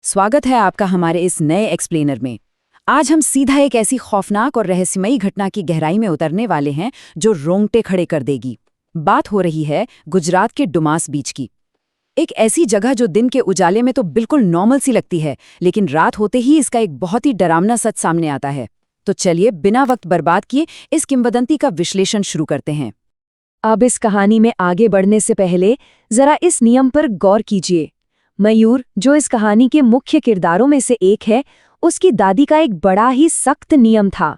स्वागत है आपका हमारे इस नए एक्सप्लेनर में। आज हम सीधा एक ऐसी खौफनाक और रहस्यमयी घटना की गहराई में उतरने वाले हैं जो रोंगटे खड़े कर देगी। बात हो रही है गुजरात के डुमास बीच की। एक ऐसी जगह जो दिन के उजाले में तो बिल्कुल नॉर्मल सी लगती है, लेकिन रात होते ही इसका एक बहुत ही डरावना सच सामने आता है। तो चलिए बिना वक्त बर्बाद किए इस किंवदंती का विश्लेषण शुरू करते हैं। अब इस कहानी में आगे बढ़ने से पहले जरा इस नियम पर गौर कीजिए। मयूर, जो इस कहानी के मुख्य किरदारों में से एक है, उसकी दादी का एक बड़ा ही सख्त नियम था।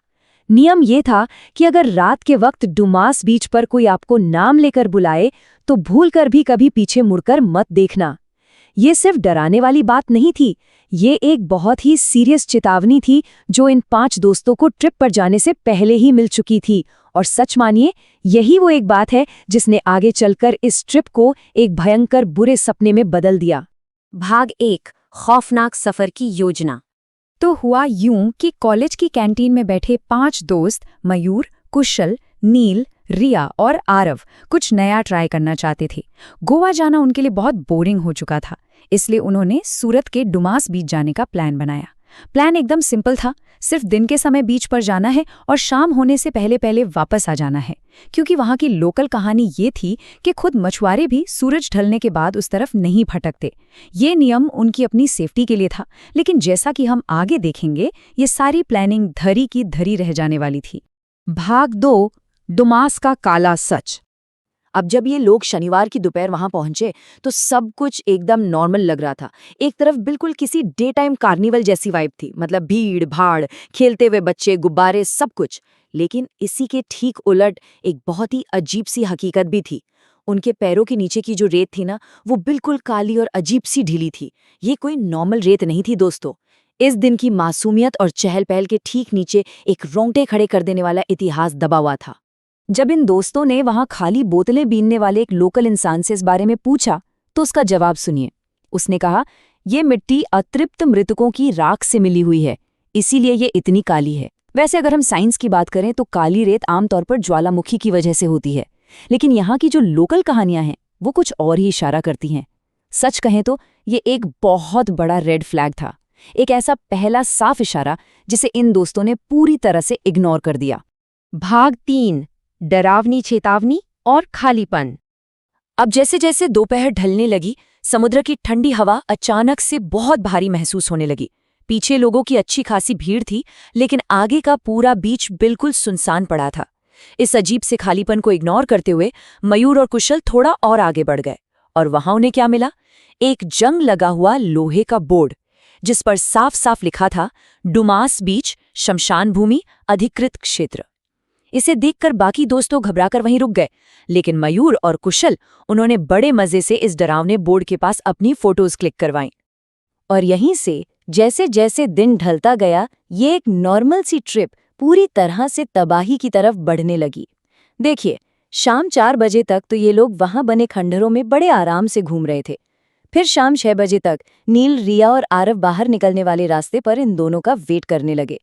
नियम ये था कि अगर रात के वक्त डुमास बीच पर कोई आपको नाम लेकर बुलाए तो भूलकर भी कभी पीछे मुड़कर मत देखना। ये सिर्फ डराने वाली बात नहीं थी, ये एक बहुत ही सीरियस चेतावनी थी जो इन 5 दोस्तों को ट्रिप पर जाने से पहले ही मिल चुकी थी। और सच मानिए, यही वो एक बात है जिसने आगे चलकर इस ट्रिप को एक भयंकर बुरे सपने में बदल दिया। भाग 1, खौफनाक सफर की योजना। तो हुआ यूं कि कॉलेज की कैंटीन में बैठे 5 दोस्त मयूर, कुशल, नील, रिया और आरव कुछ नया ट्राई करना चाहते थे। गोवा जाना उनके लिए बहुत बोरिंग हो चुका था, इसलिए उन्होंने सूरत के डुमास बीच जाने का प्लान बनाया। प्लान एकदम सिंपल था, सिर्फ दिन के समय बीच पर जाना है और शाम होने से पहले पहले वापस आ जाना है, क्योंकि वहां की लोकल कहानी ये थी कि खुद मछुआरे भी सूरज ढलने के बाद उस तरफ नहीं भटकते। ये नियम उनकी अपनी सेफ्टी के लिए था, लेकिन जैसा कि हम आगे देखेंगे, ये सारी प्लानिंग धरी की धरी रह जाने वाली थी। भाग 2, डुमास का काला सच। अब जब ये लोग शनिवार की दोपहर वहां पहुंचे तो सब कुछ एकदम नॉर्मल लग रहा था। एक तरफ बिल्कुल किसी डे टाइम कार्निवल जैसी वाइब थी, मतलब भीड़ भाड़, खेलते हुए बच्चे, गुब्बारे, सब कुछ। लेकिन इसी के ठीक उलट एक बहुत ही अजीब सी हकीकत भी थी। उनके पैरों के नीचे की जो रेत थी ना, वो बिल्कुल काली और अजीब सी ढीली थी। ये कोई नॉर्मल रेत नहीं थी दोस्तों। इस दिन की मासूमियत और चहल पहल के ठीक नीचे एक रोंगटे खड़े कर देने वाला इतिहास दबा हुआ था। जब इन दोस्तों ने वहां खाली बोतलें बीनने वाले एक लोकल इंसान से इस बारे में पूछा तो उसका जवाब सुनिए। उसने कहा, ये मिट्टी अतृप्त मृतकों की राख से मिली हुई है, इसीलिए ये इतनी काली है। वैसे अगर हम साइंस की बात करें तो काली रेत आमतौर पर ज्वालामुखी की वजह से होती है, लेकिन यहाँ की जो लोकल कहानियां हैं वो कुछ और ही इशारा करती हैं। सच कहें तो ये एक बहुत बड़ा रेड फ्लैग था, एक ऐसा पहला साफ इशारा जिसे इन दोस्तों ने पूरी तरह से इग्नोर कर दिया। भाग 3, डरावनी चेतावनी और खालीपन। अब जैसे जैसे दोपहर ढलने लगी, समुद्र की ठंडी हवा अचानक से बहुत भारी महसूस होने लगी। पीछे लोगों की अच्छी खासी भीड़ थी, लेकिन आगे का पूरा बीच बिल्कुल सुनसान पड़ा था। इस अजीब से खालीपन को इग्नोर करते हुए मयूर और कुशल थोड़ा और आगे बढ़ गए, और वहां उन्हें क्या मिला? एक जंग लगा हुआ लोहे का बोर्ड, जिस पर साफ साफ लिखा था, डुमास बीच, शमशान भूमि, अधिकृत क्षेत्र। इसे देखकर बाकी दोस्तों घबराकर वहीं रुक गए, लेकिन मयूर और कुशल, उन्होंने बड़े मजे से इस डरावने बोर्ड के पास अपनी फोटोज क्लिक करवाईं। और यहीं से जैसे जैसे दिन ढलता गया, ये एक नॉर्मल सी ट्रिप पूरी तरह से तबाही की तरफ बढ़ने लगी। देखिए, शाम 4 बजे तक तो ये लोग वहां बने खंडहरों में बड़े आराम से घूम रहे थे। फिर शाम 6 बजे तक नील, रिया और आरव बाहर निकलने वाले रास्ते पर इन दोनों का वेट करने लगे।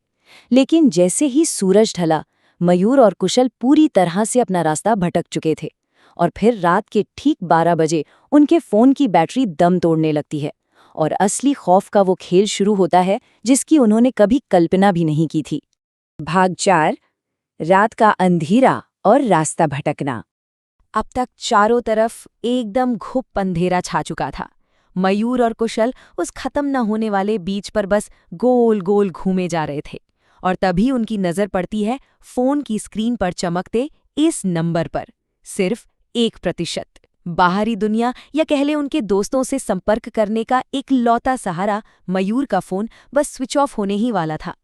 लेकिन जैसे ही सूरज ढला, मयूर और कुशल पूरी तरह से अपना रास्ता भटक चुके थे। और फिर रात के ठीक 12 बजे उनके फोन की बैटरी दम तोड़ने लगती है, और असली खौफ का वो खेल शुरू होता है जिसकी उन्होंने कभी कल्पना भी नहीं की थी। भाग 4, रात का अंधेरा और रास्ता भटकना। अब तक चारों तरफ एकदम घुप अंधेरा छा चुका था। मयूर और कुशल उस खत्म न होने वाले बीच पर बस गोल गोल घूमे जा रहे थे, और तभी उनकी नजर पड़ती है फोन की स्क्रीन पर चमकते इस नंबर पर, सिर्फ 1%। बाहरी दुनिया या कह ले उनके दोस्तों से संपर्क करने का एक लौता सहारा मयूर का फोन बस स्विच ऑफ होने ही वाला था।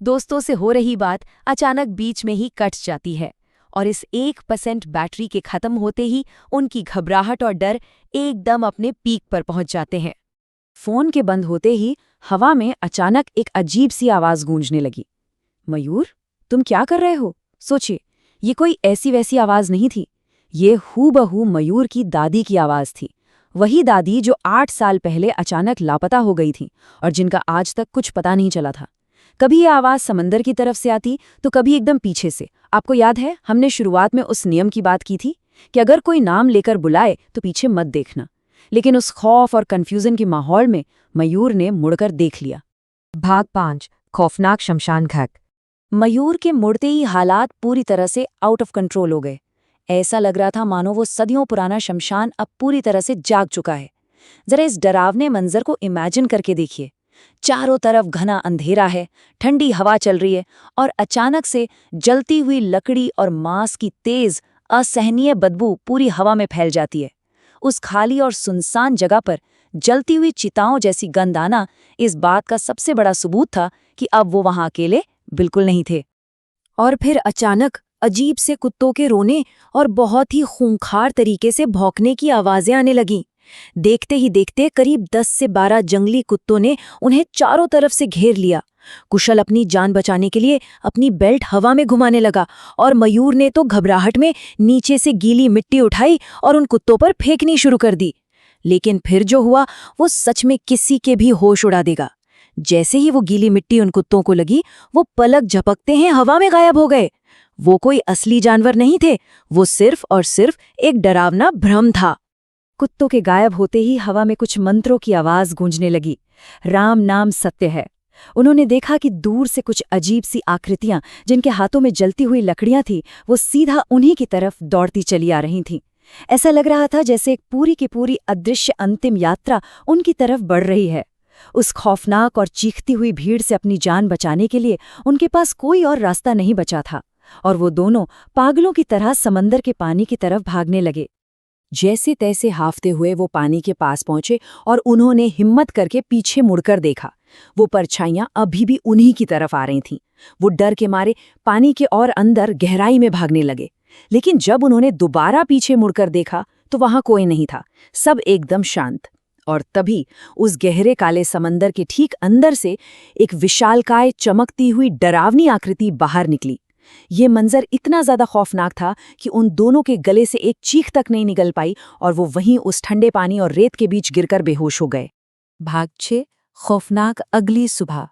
दोस्तों से हो रही बात अचानक बीच में ही कट जाती है, और इस 1% बैटरी के खत्म होते ही उनकी घबराहट और डर एकदम अपने पीक पर पहुंच जाते हैं। फोन के बंद होते ही हवा में अचानक एक अजीब सी आवाज गूंजने लगी। मयूर, तुम क्या कर रहे हो? सोचिए, ये कोई ऐसी वैसी आवाज नहीं थी, ये हूबहू मयूर की दादी की आवाज थी। वही दादी जो 8 साल पहले अचानक लापता हो गई थी और जिनका आज तक कुछ पता नहीं चला था। कभी ये आवाज समंदर की तरफ से आती तो कभी एकदम पीछे से। आपको याद है, हमने शुरुआत में उस नियम की बात की थी कि अगर कोई नाम लेकर बुलाए तो पीछे मत देखना। लेकिन उस खौफ और कंफ्यूजन के माहौल में मयूर ने मुड़कर देख लिया। भाग 5 खौफनाक शमशान घाट। मयूर के मुड़ते ही हालात पूरी तरह से आउट ऑफ कंट्रोल हो गए। ऐसा लग रहा था मानो वो सदियों पुराना शमशान अब पूरी तरह से जाग चुका है। जरा इस डरावने मंजर को इमेजिन करके देखिए। चारों तरफ घना अंधेरा है, ठंडी हवा चल रही है और अचानक से जलती हुई लकड़ी और मांस की तेज असहनीय बदबू पूरी हवा में फैल जाती है। उस खाली और सुनसान जगह पर जलती हुई चिताओं जैसी गंध आना इस बात का सबसे बड़ा सबूत था कि अब वो वहां अकेले बिल्कुल नहीं थे। और फिर अचानक अजीब से कुत्तों के रोने और बहुत ही खूंखार तरीके से भौंकने की आवाजें आने लगीं। देखते ही देखते करीब 10 से 12 जंगली कुत्तों ने उन्हें चारों तरफ से घेर लिया। कुशल अपनी जान बचाने के लिए अपनी बेल्ट हवा में घुमाने लगा और मयूर ने तो घबराहट में नीचे से गीली मिट्टी उठाई और उन कुत्तों पर फेंकनी शुरू कर दी। लेकिन फिर जो हुआ वो सच में किसी के भी होश उड़ा देगा। जैसे ही वो गीली मिट्टी उन कुत्तों को लगी, वो पलक झपकते हैं हवा में गायब हो गए। वो कोई असली जानवर नहीं थे, वो सिर्फ और सिर्फ एक डरावना भ्रम था। कुत्तों के गायब होते ही हवा में कुछ मंत्रों की आवाज गूंजने लगी। राम नाम सत्य है। उन्होंने देखा कि दूर से कुछ अजीब सी आकृतियां जिनके हाथों में जलती हुई लकड़ियां थी, वो सीधा उन्हीं की तरफ दौड़ती चली आ रही थीं। ऐसा लग रहा था जैसे एक पूरी की पूरी अदृश्य अंतिम यात्रा उनकी तरफ बढ़ रही है। उस खौफनाक और चीखती हुई भीड़ से अपनी जान बचाने के लिए उनके पास कोई और रास्ता नहीं बचा था और वो दोनों पागलों की तरह समंदर के पानी की तरफ भागने लगे। जैसे तैसे हाफते हुए वो पानी के पास पहुंचे और उन्होंने हिम्मत करके पीछे मुड़कर देखा। वो परछाइयां अभी भी उन्हीं की तरफ आ रही थीं। वो डर के मारे पानी के और अंदर गहराई में भागने लगे। लेकिन जब उन्होंने दोबारा पीछे मुड़कर देखा तो वहां कोई नहीं था, सब एकदम शांत। और तभी उस गहरे काले समंदर के ठीक अंदर से एक विशालकाय चमकती हुई डरावनी आकृति बाहर निकली। ये मंजर इतना ज्यादा खौफनाक था कि उन दोनों के गले से एक चीख तक नहीं निकल पाई और वो वहीं उस ठंडे पानी और रेत के बीच गिरकर बेहोश हो गए। भाग 6 खौफनाक अगली सुबह।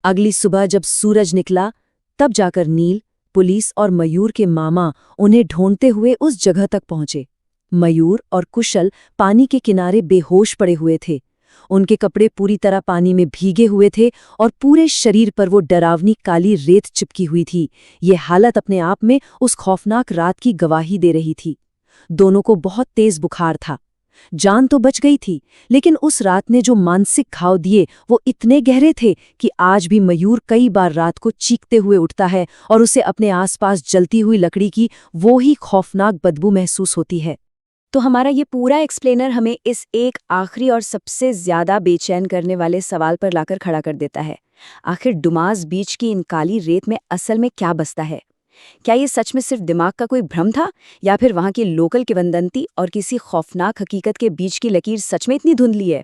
अगली सुबह जब सूरज निकला, तब जाकर नील, पुलिस और मयूर के मामा उन्हें ढूंढते हुए उस जगह तक पहुंचे। मयूर और कुशल पानी के किनारे बेहोश पड़े हुए थे। उनके कपड़े पूरी तरह पानी में भीगे हुए थे और पूरे शरीर पर वो डरावनी काली रेत चिपकी हुई थी। ये हालत अपने आप में उस खौफनाक रात की गवाही दे रही थी। दोनों को बहुत तेज बुखार था। जान तो बच गई थी, लेकिन उस रात ने जो मानसिक घाव दिए वो इतने गहरे थे कि आज भी मयूर कई बार रात को चीखते हुए उठता है और उसे अपने आसपास जलती हुई लकड़ी की वो ही खौफनाक बदबू महसूस होती है। तो हमारा ये पूरा एक्सप्लेनर हमें इस एक आखिरी और सबसे ज्यादा बेचैन करने वाले सवाल पर लाकर खड़ा कर देता है। आखिर डुमास बीच की इन काली रेत में असल में क्या बसता है? क्या ये सच में सिर्फ दिमाग का कोई भ्रम था, या फिर वहां की लोकल किंवदंती और किसी खौफनाक हकीकत के बीच की लकीर सच में इतनी धुंधली है?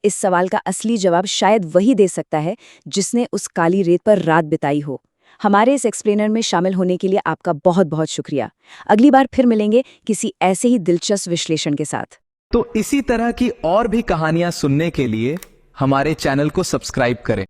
इस सवाल का असली जवाब शायद वही दे सकता है जिसने उस काली रेत पर रात बिताई हो। हमारे इस एक्सप्लेनर में शामिल होने के लिए आपका बहुत बहुत शुक्रिया। अगली बार फिर मिलेंगे किसी ऐसे ही दिलचस्प विश्लेषण के साथ। तो इसी तरह की और भी कहानियां सुनने के लिए हमारे चैनल को सब्सक्राइब करें।